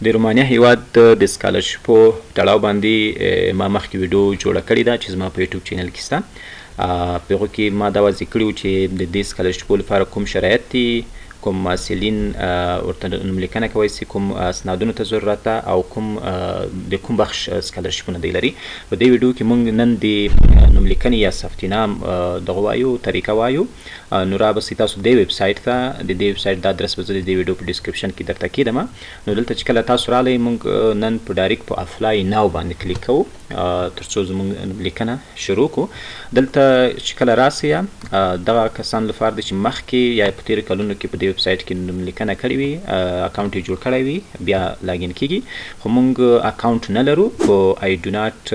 د رومانیا هیواد د سکالرشیپو تړاو باندې ما مخکې ویډیو جوړه کړې ده چې زما په یوټیوب چینل کې شته. په هغو کې ما دا واضح کړي وو چې د دې سکالرشیپو لپاره کوم شرایط دي، کوم محصلین ورته نوملیکنه کولی شي، کوم اسنادونو ته ضرورت ده او د کوم بخش سکالرشیپونه دی لري. په دې ویډیو کې موږ نن د نوملیکنې یا ثبتنام دغه وایو طریقه وایو. نو رابسئ تاسو دې ویب سایټ ته. د دې ویب سایټ د ادرس به زه د دې ویډیو په ډسکرپشن کې درته کیدم. نو دلته چې کله تاسو رالی موږ نن په ډایرکټ په اپلای ناو باندې کلیک کوو تر څو زموږ لیکنه شروع کړو. دلته چې کله راسئ دغه کسان لپاره ده چې مخکې یا په تېرو کلونو کې په دې ویب سایټ کې نوملیکنه کړې وي، اکاونټ یې جوړ کړی وي، بیا لاګین کیږي. خو موږ اکاونټ نه لرو. په آی ډو ناټ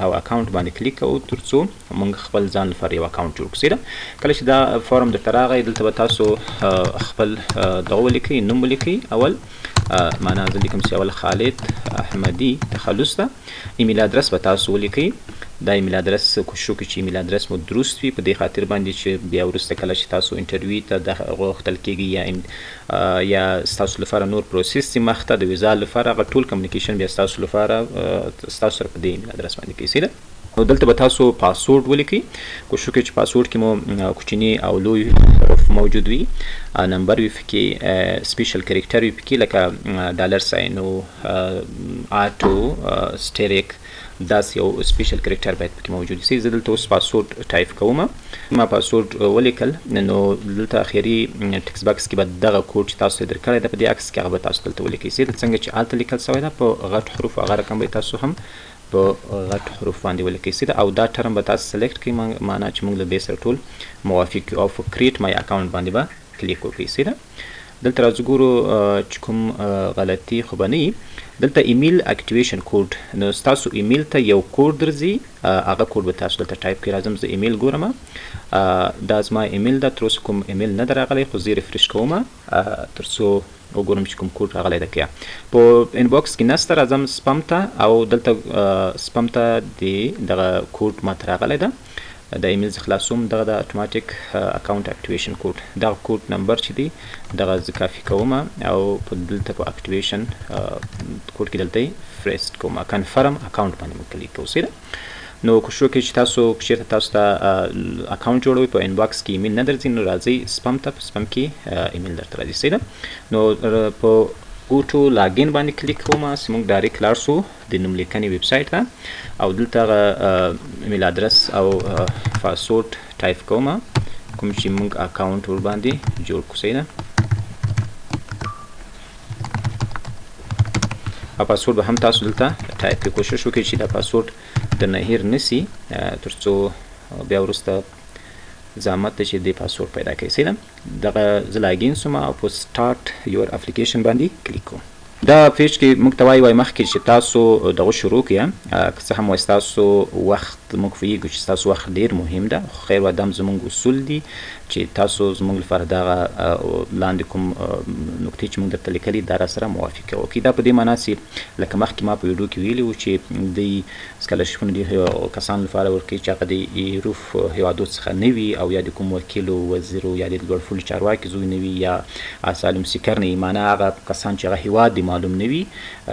هاو اکاونټ باندې کلیک کوو تر څو موږ خپل ځان لپاره یو اکاونټ جوړ کړو. کله چې دا فارم درته راغی دلته به تاسو خپل دغه ولیکئ، نوم ولیکئ. اول معنا زه لیکم چې اول خالد احمدي تخلص ده. ایمیل ادرس به تاسو ولیکئ. دا ایمیل ادرس کوشش وکړئ چې ایمیل ادرس مو درست وي، په دې خاطر باندې چې بیا وروسته کله چې تاسو انټرویو ته غوښتل کیږي یا ستاسو لپاره نور پروسس دي مخته د ویزال لپاره، هغه ټول کمیونیکیشن بیا ستاسو لپاره ستاسو سره په دې ایمیل ادرس باندې کیږي. نو دلته به تاسو پاسورډ ولیکئ. کوشش وکړئ چې پاسورډ کې مو کوچني او لوی حروف موجود وي، نمبر وي پکې، سپیشل کریکټر وي پکې لکه ډالر ساین او آټو سټریک، داسې یو سپیشل کریکټر باید پکې موجود وي. زه دلته اوس پاسورډ ټایپ کوم. ما پاسورډ ولیکل. نو دلته اخري ټکس باکس کې به دغه کوډ چې تاسو یې درکړی ده په دې عکس کې هغه به تاسو دلته ولیکئ. څنګه چې هلته لیکل شوی ده په غټ حروف، هغه رقم به تاسو هم په غټ حروف باندې ولیکئ. او دا ټرم به تاسو سلیکټ کړئ، معنا چې موږ له دې سره ټول موافق یو. او په کریټ مای اکاونټ باندې به کلیک وکړئ. دلته راځو ګورو چې کوم غلطي خو به نه وي. دلته ایمیل اکټیویشن کوډ، نو ستاسو ایمیل ته یو کوډ درځي، هغه کوډ به تاسو دلته ټایپ کړئ. راځم زه ایمیل ګورم. دا زما ایمیل ده. تر اوسه کوم ایمیل نه ده راغلی، خو زه ریفرش کوم تر څو وګورم چې کوم کوډ راغلی ده که په انباکس کې نسته. راځم سپم ته، او دلته سپم ته دغه کوډ ماته راغلی ده. د ایمیل څخه خلاصوم. دغه د اتوماتیک اکاونټ اکټیویشن کوډ، دغه کوډ نمبر چې دی دغه زه کافي کوم او په دلته په اکټیویشن کوډ کې دلته یې فرست کوم. کنفرم اکاونټ باندې مو کلیک کوو. نو کوشش وکړئ چې تاسو چېرته تاسو ته اکاونټ جوړوئ په انباکس کې ایمیل نه درځي، نو راځئ سپم ته. په سپم کې ایمیل درته راځي. نو په اوټو لاګین باندې کلیک کوم چې موږ ډایرکټ لاړ شو د نوملیکنې ویب سایټ ته. او دلته هغه ایمیل ادرس او پاسورډ ټایپ کوم کوم چې موږ اکاونټ ور باندې جوړ کړو. او پاسورډ به هم تاسو دلته ټایپ کړئ. کوشش وکړئ چې دا پاسورډ درنه هیر نسي تر څو بیا وروسته زحمت ده چې دې پاسورډ پیدا کړئ. دغه زه لاګین سوم او په سټارټ یور اپلیکیشن باندې کلیک کوم. دا پیج کې موږ ته وایي مخکې چې تاسو دغه شروع کړئ، که څه هم وایي ستاسو وخت موږ پوهېږو چې ستاسو وخت ډېر مهم ده، خو خیر و دا هم زموږ اصول دي چې تاسو زموږ لپاره دغه لاندې کوم نقطې چې موږ درته لیکلي دا راسره موافقه وکړي. دا په دې معنا چې لکه مخکې ما په ویډیو کې ویلي وو چې دوی سکالرشیپونه ډېر کسانو لپاره ورکوي چې هغه د روف هیوادو څخه نه وي، او یا د کوم وکیلو، وزیرو یا د لوړ چارواکي زوی نه وي، یا اسالم سیکر نه وي. معنا هغه کسان چې هغه هیواد د معلوم نه وي،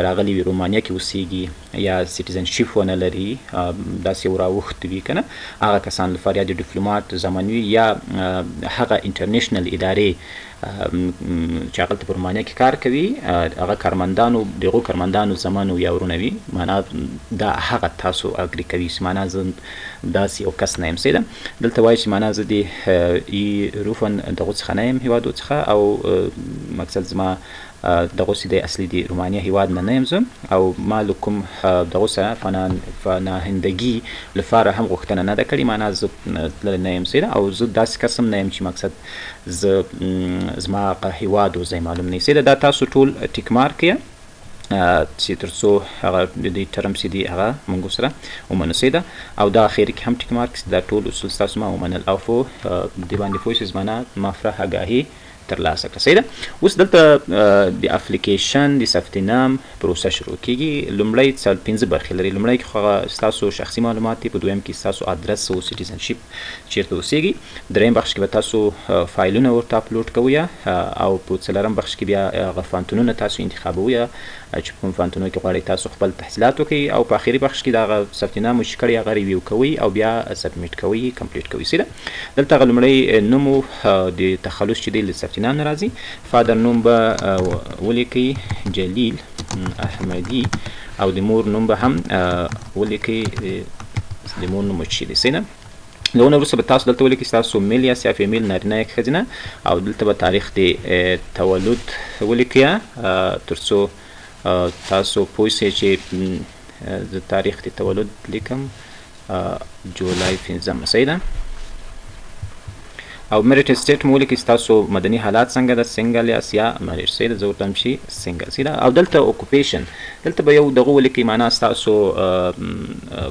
راغلي وي رومانیا کې اوسېږي، یا سیټیزنشپ ونه لري، داسې یو راوښت وي که نه، هغه کسان لپاره یا د ډیپلومات زمن وي یا هغه انټرنیشنل ادارې چې هغلته په رومانیا کې کار کوي، هغه کارمندانو د هغو کارمندانو زمن یا ورونه وي. معنا دا هغه تاسو اګري کوي چې معنا زه داسې یو کس نه یم. دلته وایي چې معنا زه د روفن دغو څخه نه یم، هیوادو څخه، او مقصد زما دغه د اصلي د رومانیا هیواد نه یم زه، او ما له کوم دغه سره پناهندګي لپاره هم غوښتنه نه ده کړې. معنا زه تللی نه یم او زه داسې کس هم نه یم چې مقصد زه زما هیواد او ځای معلوم نه وي. دا تاسو ټول ټیک مارک یې چې تر څو هغه د دې ټرم چې دي هغه موږ سره ومنو. او دا اخر کې هم ټیک مارک دا ټول اصول ستاسو ما ومنل او په دې باندې پوه شئ. معنا مفرح آگاهی ترلاسه کړه. صحیح ده. اوس دلته د اپلیکیشن د ثبت نام پروسه شروع کیږي. لومړی 5 برخې لري. لومړی کې خو ستاسو شخصي معلومات دي، په دویم کې ستاسو ادرس او سټیزنشپ چیرته اوسیږي، دریم بخش کې به تاسو فایلونه ورته اپلوډ کوئ او په څلورم بخش کې بیا هغه فانتونونه تاسو انتخابوئ چې کوم فانتونو کې غواړئ تاسو خپل تحصیلات وکړئ، او په آخري بخش کې د هغه ثبت نام چې کړی هغه ریویو کوئ او بیا سبمیټ کوئ، کمپلیټ کوئ. صحیح ده. دلته هغه لومړی نوم د تخلص چې دی له ثبت نام نه راځي، فادر نوم به ولیکئ جلیل احمدي، او د مور نوم به هم ولیکئ د مور نوم چې دی. صحیح ده. دغونه وروسته به تاسو دلته ولیکئ ستاسو میل یا فیمیل، نارینه یا ښځینه، او دلته به تاریخ د تولد ولیکئ تر څو تاسو پوه سئ چې زه تاریخ د تولد لیکم جولای 15. صحیح ده. او میریټ اسټیټ مو ولیکئ ستاسو مدني حالات څنګه ده، سنګل یاست یا میریډ. صحیح ده. زه ورته وایم چې سنګل. صحیح ده. او دلته اوکوپیشن دلته به یو دغه ولیکئ، معنا ستاسو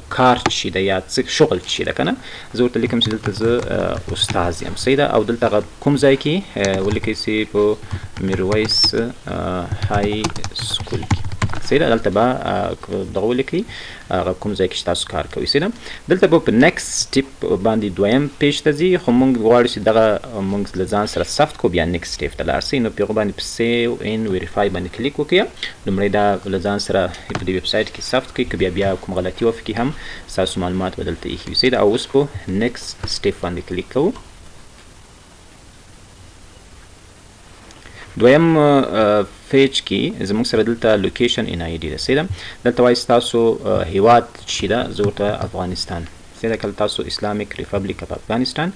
کار چې ده یا څه شغل چې ده که نه. زه ورته لیکم چې دلته زه استاذ یم. صحیح ده. او دلته هغه کوم ځای کې ولیکئ چې په میرویس های سکول کې. صحیح ده. دلته به دغه ولیکئ هغه کوم ځای کې چې تاسو کار کوئ. صحیح ده. دلته به په نیکسټ سټیپ باندې دویم پیج ته ځي، خو موږ غواړو چې دغه موږ له ځان سره ثبت کړو، بیا نیکسټ سټیپ ته لاړ شئ. نو په هغه باندې په سیو ان ویریفای باندې کلیک وکړئ. لومړی دا له ځان سره په دې ویب سایټ کې ثبت کړئ، که بیا کوم غلطي وکړي هم ستاسو معلومات به دلته ایښي وي. صحیح ده. او اوس په نیکسټ سټیپ باندې کلیک کوو. دویم پیج کې زموږ سره دلته لوکیشن ان آی ډي ده. صحیح ده. دلته وایي ستاسو هیواد چې ده، زه ورته افغانستان. صحیح ده. کله تاسو اسلامیک ریپبلیک اف افغانستان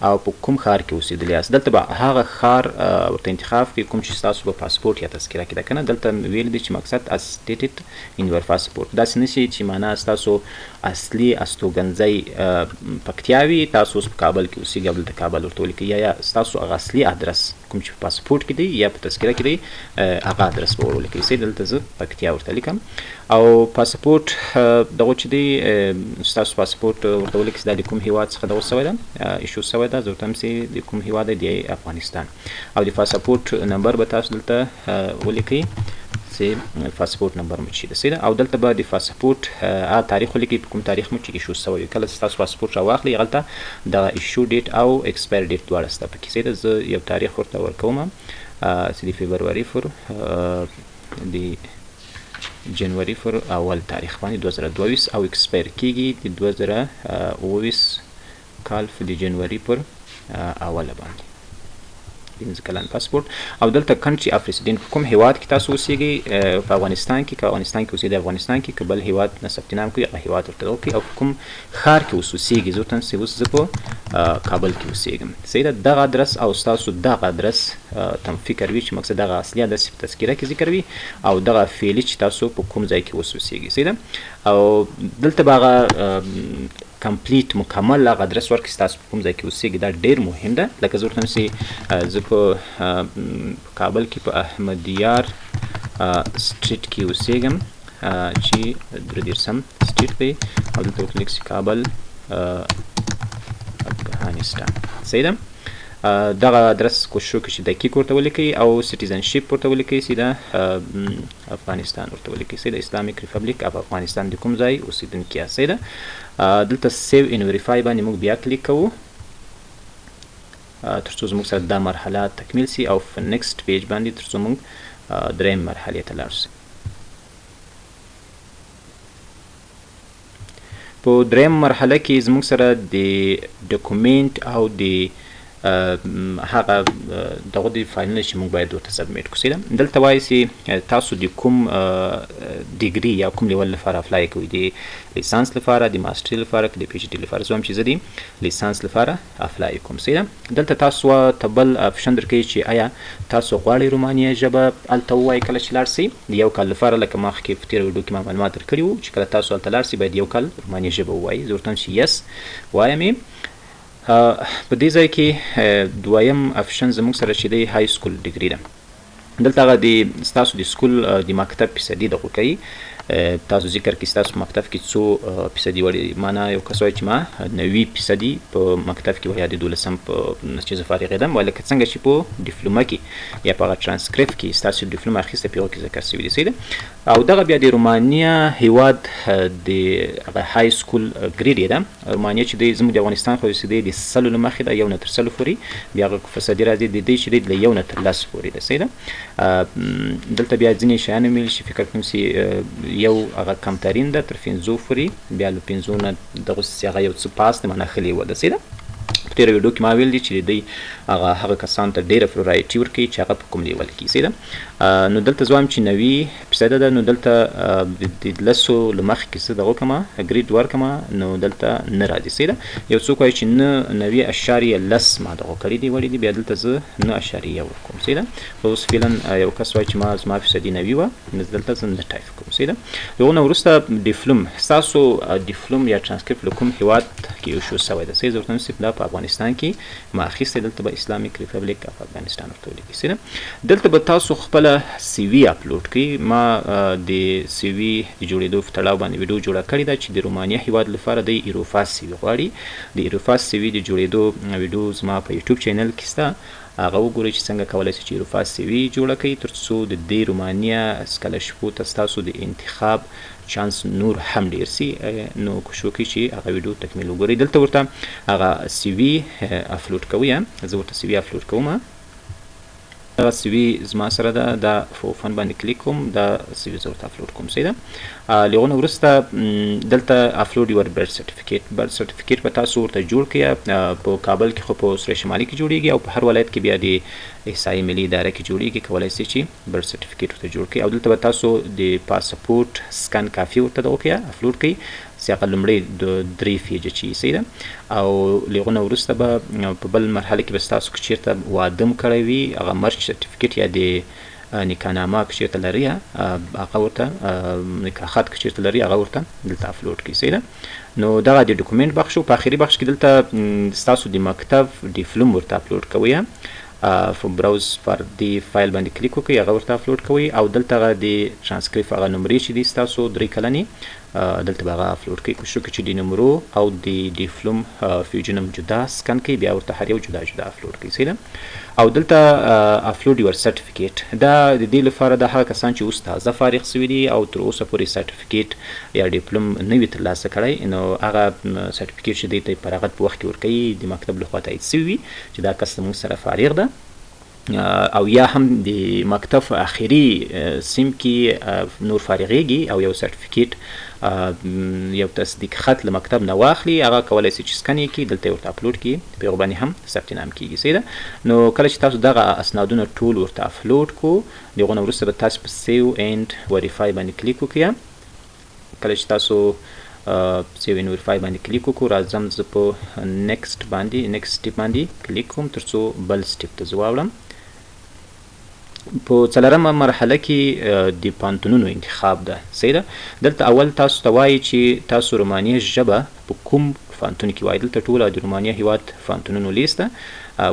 او په کوم ښار کې اوسېدلی یاست، دلته به هغه ښار ورته انتخاب کړئ کوم چې ستاسو په پاسپورټ یا تذکره کې ده که نه. دلته ویل دي چې مقصد as stated in your passport. داسې نه شي چې معنا ستاسو اصلي استوګنځی پکتیا وي، تاسو اوس په کابل کې اوسېږئ او دلته کابل ورته ولیکئ، یا ستاسو هغه اصلي ادرس کوم چې په پاسپورټ کې دی یا په تذکره کې دی هغه ادرس به ور ولیکئ. صحیح. دلته زه پکتیا ورته لیکم. او پاسپورټ دغه چې دی ستاسو پاسپورټ ورته ولیکئ چې دا د کوم هیواد څخه دغه شوی ده، ایشو شوی ده. زه ورته وایم چې د کوم هیواد دی، د افغانستان. او د پاسپورټ نمبر به تاسو دلته ولیکئ چې پاسپورټ نمبر مو چې ده. صحیح ده. او دلته به د پاسپورټ هغه تاریخ ولیکئ په کوم تاریخ مو چې ایشو شوی وي. کله چې تاسو پاسپورټ راواخلئ هغلته دغه ایشو ډیټ او ایکسپایر ډیټ دواړه شته پکې. صحیح ده. زه یو تاریخ ورته ورکوم چې د فبروري د جنوري پر اول تاریخ باندې 2022 او ایکسپایر کیږي د 2022 کال د جنوري پر اوله باندې. 15 کلن پاسپورټ. او دلته کنټري اف ریسیډنټ په کوم هیواد کې تاسو اوسېږئ، په افغانستان کې، که افغانستان کې اوسېږئ افغانستان کې، که بل هیواد نه ثبت نام کوي هغه هیواد ورته وکړئ. او په کوم ښار کې اوس اوسېږئ، زه ورته وایم چې اوس زه په کابل کې اوسېږم. صحیح ده. دغه ادرس او ستاسو دغه ادرس تم فکر وي چې مقصد دغه اصلي ادرس په تذکره کې ذکر وي، او دغه فعلي چې تاسو په کوم ځای کې اوس اوسېږئ. صحیح ده. او دلته به هغه کمپلیټ مکمل هغه ادرس ورکړئ چې تاسو په کوم ځای کې اوسېږئ. دا ډېر مهم ده. لکه زه ورته وایم چې زه په کابل کې په احمدیار سټریټ کې اوسېږم چې 33 سټریټ دی، او دلته ورته لیکئ چې کابل افغانستان. صحیح ده. دغه ادرس کوشش وکړئ چې دقیق ورته ولیکئ، او سټیزنشپ ورته ولیکئ چې د افغانستان ورته ولیکئ. صحیح ده. اسلامیک ریپبلیک اف افغانستان د کوم ځای اوسېدونکي یاست. صحیح ده. دلته سیو ان ویریفای باندې موږ بیا کلیک کوو تر څو زموږ سره دا مرحله تکمیل سي، او په نیکسټ پیج باندې تر څو موږ دریم مرحلې ته لاړ سو. په دریم مرحله کې زموږ سره د ډاکومنټ او د هغه دغه د فایلونه چې موږ باید ورته سبمیټ کړو. صحیح ده. دلته وایي چې تاسو د کوم ډیګري یا کوم لیول لپاره اپلای کوئ، د لیسانس لپاره، د ماسټري لپاره، که د پی ایچ ډي لپاره. زه وایم چې زه د لیسانس لپاره اپلای کوم. صحیح ده. دلته تاسو ته بل اپشن درکوي چې آیا تاسو غواړئ رومانیا ژبه هلته ووایئ کله چې لاړ شئ. د یو کال لپاره لکه مخکې په تېره ویډیو کې ما معلومات درکړي وو چې کله تاسو هلته لاړ شئ باید یو کال رومانیا ژبه ووایئ. زه ورته وایم چې یس وایم یې. په دې ځای کې دویم اپشن زموږ سره چې دی های سکول ډیګري ده. دلته هغه د ستاسو د سکول د مکتب فیصدي دغه کوي تاسو ذکر کې ستاسو مکتب کې څو فیصدي وړي معنا یو کس وایي چې ما 90% په مکتب کې وایي د 12 په چې زه فارغ یم ولکه څنګه چې په ډیپلوما کې یا په ترانسکریپټ کې ستاسو ډیپلوما اخیسته پیغو کې ذکر شوی دی سیده او دغه بیا د رومانیا هیواد د های سکول ګریډ ده رومانیا چې د زموږ د افغانستان خو چې د سلو لمخې د 1 نه تر 100 پورې بیا فیصدي راځي د دې چې د 1 نه تر 10 پورې ده سیده دلته بیا ځینې شیان مې چې فکر کوم چې یو هغه کمترین ده تر 5 پورې بیا له 5 نه دغه هغه یو څه پاس نه منه خلی و ده سیده په تیر ویډیو کې ما ویل دي چې دوی هغه کسان ته ډیره پرایورټي ورکوي چې هغه په کوم لیول کې سیده نو دلته زه وایم چې 90% ده نو دلته د لسو له مخکې که څه دغه کړمه ګریډ ورکړمه نو دلته نه راځي سیده یو څوک وایي چې 90.10 ما دغه کړي دي وړي دي بیا دلته زه 9.1 ورکوم سیده اوس فعلا یو کس وایي چې زما فیصدي 90 وه نو دلته زه نه ټایپ کوم سیده دغه نه وروسته ډیپلوم ستاسو ډیپلوم یا ترانسکریپټ له کوم هیواد کې ایشو شوی ده سیده ورته نصف دا په افغانستان کې ما اخیستی دلته به اسلامیک ریپبلیک اف افغانستان ورته ولیکي سیده دلته به تاسو خپله سی وي اپلوډ کړئ ما د سی وي د جوړېدو په تړاو باندې ویډیو جوړه کړې ده چې د رومانیا هیواد لپاره د ایروفا سی وي غواړي د ایروفا سی وي د جوړېدو ویډیو زما په یوټیوب چینل کې شته هغه وګورئ چې څنګه کولی شئ چې ایروفا سی وي جوړه کړئ تر څو د دې رومانیا سکالرشیپو ته ستاسو د انتخاب چانس نور هم ډیر سي نو کوشش وکړئ چې هغه ویډیو تکمیل وګورئ دلته ورته هغه سی وي اپلوډ کوئ زه ورته سی وي اپلوډ کوم دغه سی وي زما سره ده دا په اوپن باندې کلیک کوم دا سی وي زه ورته اپلوډ کوم صحیح ده له هغه نه وروسته دلته اپلوډ یور برث سرټیفیکیټ به تاسو ورته جوړ کړئ په کابل کې خو په سره شمالي کې جوړیږي او په هر ولایت کې بیا د احصایې ملي اداره کې جوړیږي کولی شئ چې برث سرټیفیکیټ ورته جوړ کړئ او دلته به تاسو د پاسپورټ سکن کافي ورته دغه کړئ اپلوډ کړئ چې هغه لومړی د 3 پیجه چې صحیح ده او له هغه نه وروسته به په بل مرحله کې به ستاسو که چېرته واده م کړی وي هغه مرګ سرټیفیکیټ یا د نکاحنامه که چېرته لري هغه ورته نکاح خط که چېرته لري هغه ورته دلته اپلوډ کړئ صحیح ده نو دغه د ډاکومنټ بخش و په آخري بخش کې دلته ستاسو د مکتب ډیپلوم ورته اپلوډ کوئ براوز پر دی فایل باندې کلیک وکړئ هغه ورته اپلوډ کوئ او دلته هغه د ترانسکریپټ هغه نمرې چې دي ستاسو 3 کلنې دلته به هغه اپلوډ کړئ کوشش وکړئ چې د نمرو او د ډیپلوم فیوجنم جدا سکن کړئ بیا ورته هر یو جدا جدا اپلوډ کړئ صحیح ده او دلته اپلوډ یور سرټیفیکیټ دا د دې لپاره د هغه کسان چې اوس تازه فارغ شوي دي او تر اوسه پورې سرټیفیکیټ یا ډیپلوم نه وي ترلاسه کړی نو هغه سرټیفیکیټ چې دوی ته په هغه په وخت کې ورکوي د مکتب لخوا تایید شوي وي چې دا کس زموږ سره فارغ ده او یا هم د مکتب اخري سیم کې نور فارغېږي او یو سرټیفیکیټ یو تصدیق خط له مکتب نه واخلي هغه کولی شي چې سکن یې کړي دلته یې ورته اپلوډ کړي په هغه باندې هم ثبت نام کېږي صحیح ده نو کله چې تاسو دغه اسنادونه ټول ورته اپلوډ کړو د هغو نه وروسته به تاسو په سیو اینډ وریفای باندې کلیک وکړئ کله چې تاسو سیو اینډ وریفای باندې کلیک وکړو راځم زه په نیکسټ سټیپ باندې کلیک کوم تر څو بل سټیپ ته زه واوړم په څلورمه مرحله کې د پانتونونو انتخاب ده صحیح ده دلته اول تاسو ته وایي چې تاسو رومانیا ژبه په کوم فانتون کې وایي دلته ټوله د رومانیا هیواد فانتونونو لیست ده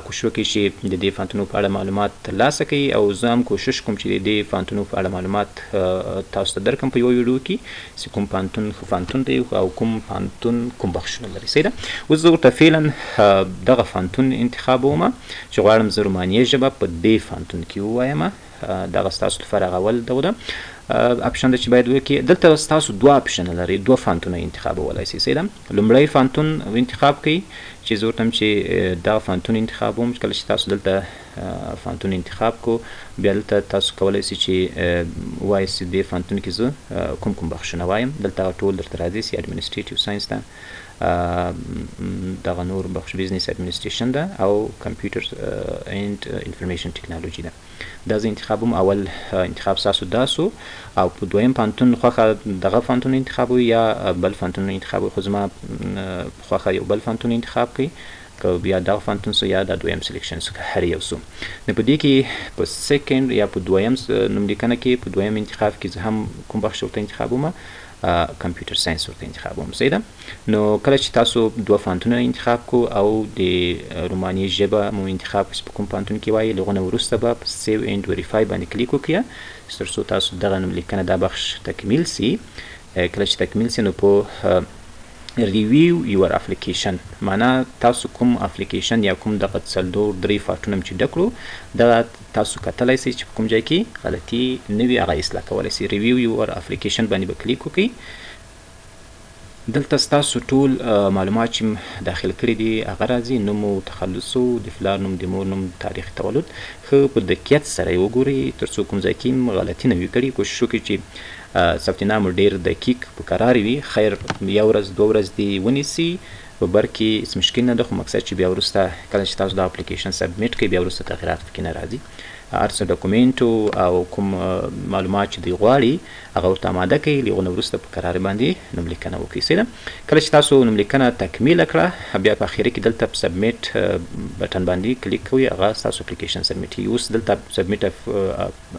کوشش وکړئ چې د دې فانتونو په اړه معلومات ترلاسه کړئ او زه هم کوشش کوم چې د دې فانتونو په اړه معلومات تاسو ته درکړم په یو ویډیو کې چې کوم فانتون دی او کوم فانتون کوم بخشونه لري صحیح ده اوس زه ورته فعلا دغه فانتون انتخابوم چې غواړم زه رومانیا ژبه په دې فانتون کې ووایم دغه ستاسو لپاره هغه اول دغه ده اپشن ده چې باید وکړئ دلته ستاسو دوه اپشنه لري دوه فانتونه انتخابولی شئ صحیح ده لومړی فانتون انتخاب کړئ چې زه ورته چې دغه فانتون انتخابوم کله چې تاسو دلته فانتون انتخاب کو بیا دلته تاسو کولی شئ چې وایئ چې دې فانتون کې زه کوم بخشونه وایم دلته ټول درته راځي چې اډمنسټریټیو ساینس ده دغه نور بخش بزنس اډمنسټریشن ده او کمپیوټر اینډ انفارمیشن ټیکنالوژي ده دا زه انتخابوم اول انتخاب ستاسو دا سو او په دویم فانتون خوښه دغه فانتون انتخابوي یا بل فانتون انتخابوي خو زما خوښه یو بل فانتون انتخاب کړئ که بیا دغه فانتون سو یا دا دویم سلیکشن سو هر یو سو نو په دې کې په سیکنډ یا په دویم نوملیکنه کې په دویم انتخاب کې زه هم کوم بخش ورته انتخابوم کمپیوټر ساینس ورته انتخابوم صحیح ده نو کله چې تاسو دوه فانتونه انتخاب کو او د رومانیا ژبه مو انتخاب په کوم فانتون کې وایي له هغه نه وروسته به په سیو اینډ وریفای باندې کلیک وکړئ تر څو تاسو دغه نوملیکنه دا بخش تکمیل سي. کله چې تکمیل سي نو په ریویو یور اپلیکیشن معنا تاسو کوم اپلیکیشن یا کوم دغه څلور درې فارټونه چې ډک کړو دغه تاسو کتلی سئ چې په کوم ځای کې غلطي نه وي هغه اصلاح کولی سئ. ریویو یور اپلیکیشن باندې به کلیک وکړئ. دلته ستاسو ټول معلومات چې داخل کړي دي هغه راځي، نوم او تخلص، د پلار نوم، د مور نوم، تاریخ تولد. ښه په دقیق سره یې وګورئ تر څو کوم ځای کې غلطي نه وي کړې. کوشش وکړئ چې ثبت نام ډېر دقیق په قرار وي. خیر یو ورځ دوه ورځ دې ونیسي په بر کې هېڅ مشکل نه ده، خو مقصد چې بیا وروسته کله چې تاسو دا اپلیکیشن سبمیټ کړئ بیا وروسته تغیرات پکې نه راځي. هر څه ډاکومنټ او کوم معلومات چې دوی غواړي هغه ورته اماده کړئ. له هغو نه وروسته په قرار باندې نوملیکنه وکړئ. سیده کله چې تاسو نوملیکنه تکمیله کړه بیا په اخري کې دلته په سبمیټ بټن باندې کلیک کوئ، هغه ستاسو اپلیکیشن سبمیټ. اوس دلته سبمیټ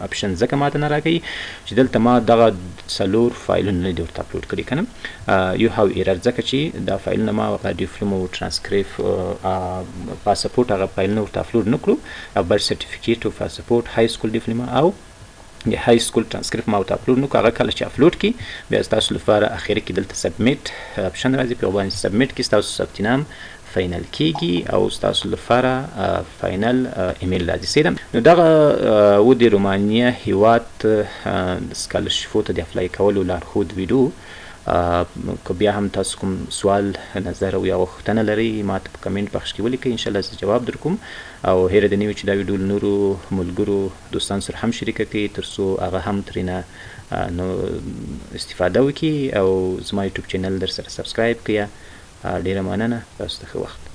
اپشن ځکه ماته نه راکوي چې دلته ما دغه څلور فایلونه نه دي ورته اپلوډ کړي که نه. یو هاو ایرر ځکه چې دا فایلونه ما ډیپلوما او ټرانسکریپ پاسپورټ هغه فایلونه ورته اپلوډ نه کړو، او برث سرټیفیکیټ او پاسپورټ، های سکول ډیپلوما او د های سکول ټرانسکریپټ ما ورته اپلوډ نه کړو. هغه کله چې اپلوډ کړي بیا ستاسو لپاره اخري کې دلته سبمیټ اپشن راځي، په هغه باندې سبمیټ کړي، ستاسو ثبت نام فاینل کیږي او ستاسو لپاره فاینل ایمیل راځي. سیده نو دغه و د رومانیا هیواد سکالرشیپو ته د اپلای کولو لارښود ویډیو. که بیا هم تاسو کوم سوال، نظر او یا غوښتنه لرئ ما ته په کمنټ بخش کې ولیکئ، انشاءالله زه جواب در کوم. او هیره دې نه وي چې دا ویډیو له نورو ملګرو دوستانو سره هم شریکه کړئ تر څو هغه هم ترېنه نو استفاده وکړي او زما یوټیوب چینل در سره سبسکرایب کړئ. ډېره مننه، تاسو ته ښه وخت.